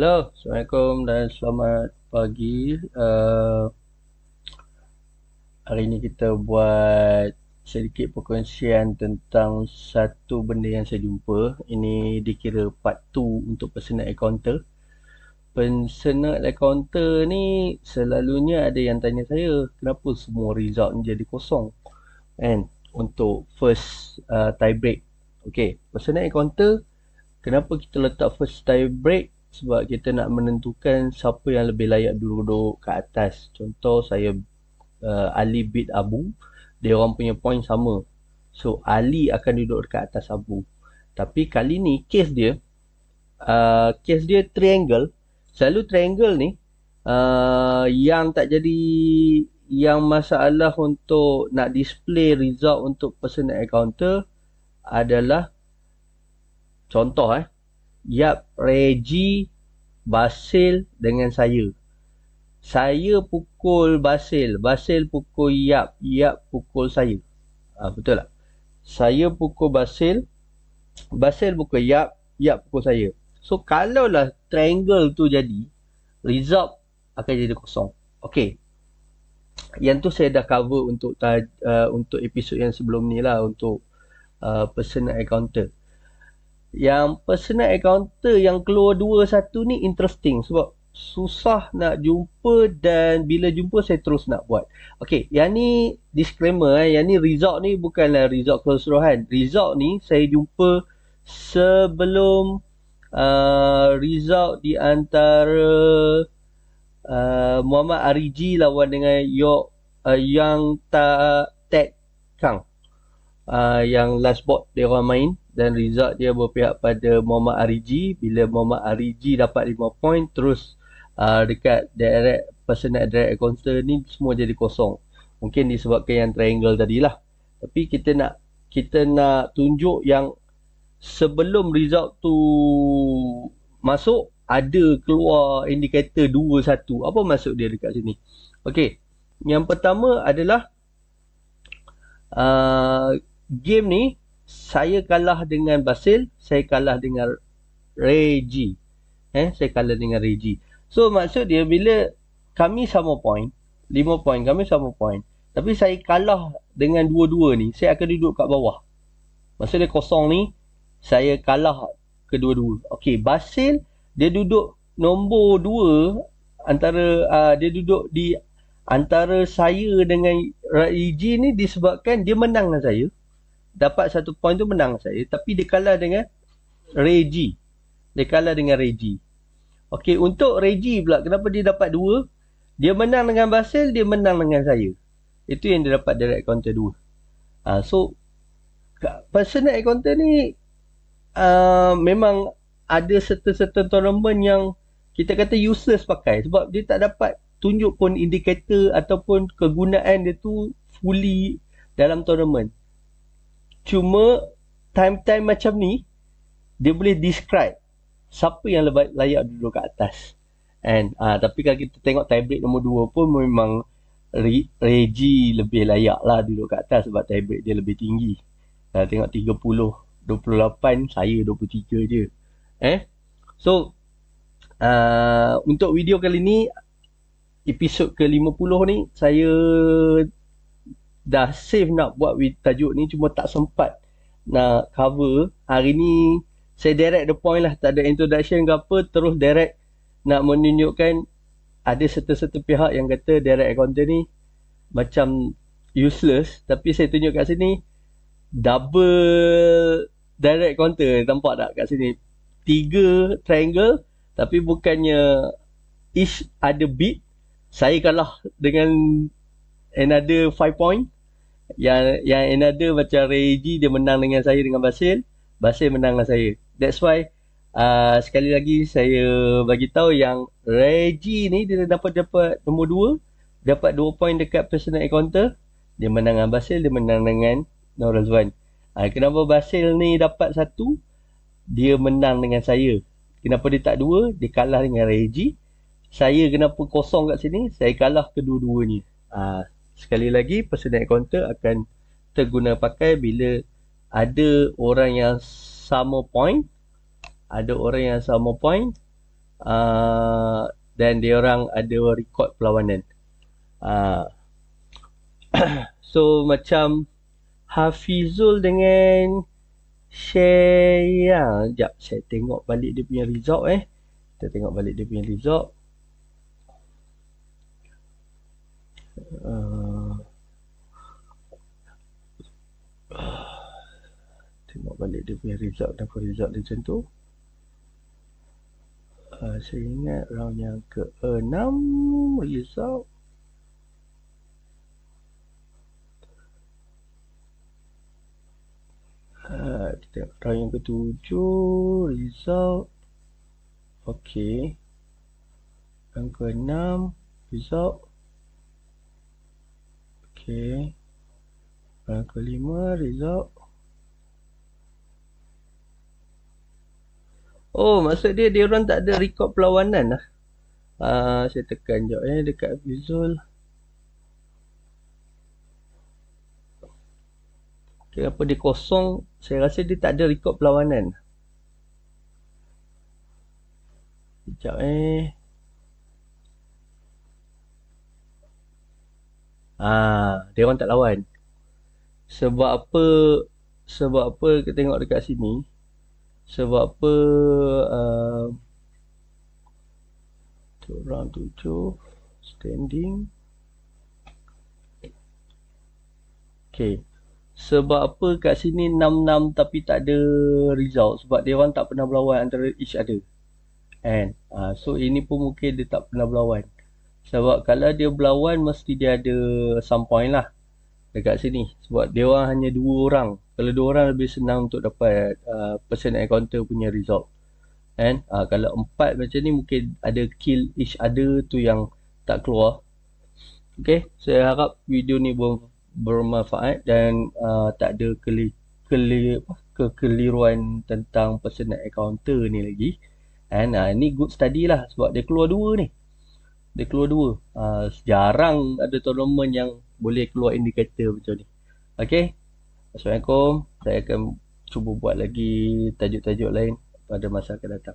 Halo, Assalamualaikum dan selamat pagi. Hari ini kita buat sedikit perkongsian tentang satu benda yang saya jumpa. Ini dikira part 2 untuk personal encounter. Personal encounter ni selalunya ada yang tanya saya, kenapa semua result ni jadi kosong? Kan? Untuk first tie break. Okay, personal encounter, kenapa kita letak first tie break? Sebab kita nak menentukan siapa yang lebih layak duduk kat atas. Contoh saya Ali beat Abu, dia orang punya point sama. So Ali akan duduk dekat atas Abu. Tapi kali ni case dia triangle. Selalu triangle ni yang tak jadi yang masalah untuk nak display result untuk personal encounter adalah contoh Yap, Reggie, Basil dengan saya. Saya pukul Basil, Basil pukul Yap, Yap pukul saya. Betul tak? Saya pukul Basil, Basil pukul Yap, Yap pukul saya. So kalaulah triangle tu jadi, result akan jadi kosong. Okay. Yang tu saya dah cover untuk episod yang sebelum ni lah, untuk personal encounter. Yang personal encounter yang keluar 2-1 ni interesting sebab susah nak jumpa dan bila jumpa saya terus nak buat. Okay, yang ni disclaimer yang ni result ni bukanlah result keseluruhan. Result ni saya jumpa sebelum result di antara Muhammad Ariji lawan dengan Yang Tek Kang. Yang last board dia orang main dan result dia berpihak pada Muhammad Ariji. Bila Muhammad Ariji dapat 5 point, terus dekat personal direct encounter ni semua jadi kosong. Mungkin disebabkan yang triangle tadilah. Tapi kita nak tunjuk yang sebelum result tu masuk, ada keluar indikator 2-1. Apa maksud dia dekat sini? Okey. Yang pertama adalah game ni saya kalah dengan Basil, saya kalah dengan Reggie. Saya kalah dengan Reggie. So maksud dia bila kami sama point, 5 point, kami sama point. Tapi saya kalah dengan dua-dua ni, saya akan duduk kat bawah. Maksud dia kosong ni, saya kalah kedua-dua. Okey, Basil dia duduk nombor 2 antara dia duduk di antara saya dengan Reggie ni disebabkan dia menang dengan saya. Dapat 1 point tu menang saya, tapi dia kalah dengan Reggie. Dia kalah dengan Reggie. Okey, untuk Reggie pula kenapa dia dapat 2? Dia menang dengan Basil, dia menang dengan saya. Itu yang dia dapat direct encounter 2. So personal encounter ni memang ada certain tournament yang kita kata useless pakai sebab dia tak dapat tunjuk pun indikator ataupun kegunaan dia tu fully dalam tournament. Cuma time-time macam ni dia boleh describe siapa yang layak duduk kat atas. And tapi kalau kita tengok tiebreak nombor 2 pun memang Reggie lebih layak lah duduk kat atas sebab tiebreak dia lebih tinggi. Kalau tengok 30-28, saya 23 je. So untuk video kali ni, episod ke-50 ni, saya dah save nak buat tajuk ni, cuma tak sempat nak cover. Hari ni saya direct the point lah, tak ada introduction ke apa, terus direct nak menunjukkan ada serta-serta pihak yang kata direct encounter ni macam useless. Tapi saya tunjuk kat sini double direct encounter, nampak tak kat sini 3 triangle tapi bukannya each ada beat. Saya kalah dengan another 5 point. Yang another macam Reggie dia menang dengan saya dengan Basil. Basil menang dengan saya. That's why sekali lagi saya bagi tahu yang Reggie ni dia dapat nombor 2, dapat 2 point dekat personal encounter. Dia menang dengan Basil, dia menang dengan Nur Razwan. Kenapa Basil ni dapat 1? Dia menang dengan saya. Kenapa dia tak 2? Dia kalah dengan Reggie. Saya kenapa kosong kat sini? Saya kalah kedua-duanya. Sekali lagi, personal encounter akan terguna pakai bila ada orang yang sama point. Ada orang yang sama point. dan dia orang ada rekod perlawanan. So macam Hafizul dengan Syaya. Sekejap, saya tengok balik dia punya result Kita tengok balik dia punya result. Tengok balik dia punya result. Kenapa result dia macam tu? Saya ingat round yang ke-6 result. Kita tengok round yang ke-7 result. Okey. Yang ke-6 result. Okey. Yang ke-5 result. Oh, maksud dia orang tak ada rekod perlawanan lah. Saya tekan jap dekat Hafizul. Kenapa dia kosong? Saya rasa dia tak ada rekod perlawanan. Sekejap dia orang tak lawan. Sebab apa kita tengok dekat sini? Sebab apa round 7 standing. Okay. Sebab apa kat sini 6-6 tapi tak ada result? Sebab dia orang tak pernah berlawan antara each other. So ini pun mungkin dia tak pernah berlawan. Sebab kalau dia berlawan mesti dia ada some point lah dekat sini. Sebab dia orang hanya 2 orang. Kalau 2 orang lebih senang untuk dapat person encounter punya result. Kalau 4 macam ni mungkin ada kill each other tu yang tak keluar. Okay, saya harap video ni bermanfaat dan tak ada kekeliruan tentang personal encounter ni lagi. Ni good study lah sebab dia keluar 2 ni. Dia keluar 2. Jarang ada tournament yang boleh keluar indikator macam ni. Okay, Assalamualaikum. Saya akan cuba buat lagi tajuk-tajuk lain pada masa akan datang.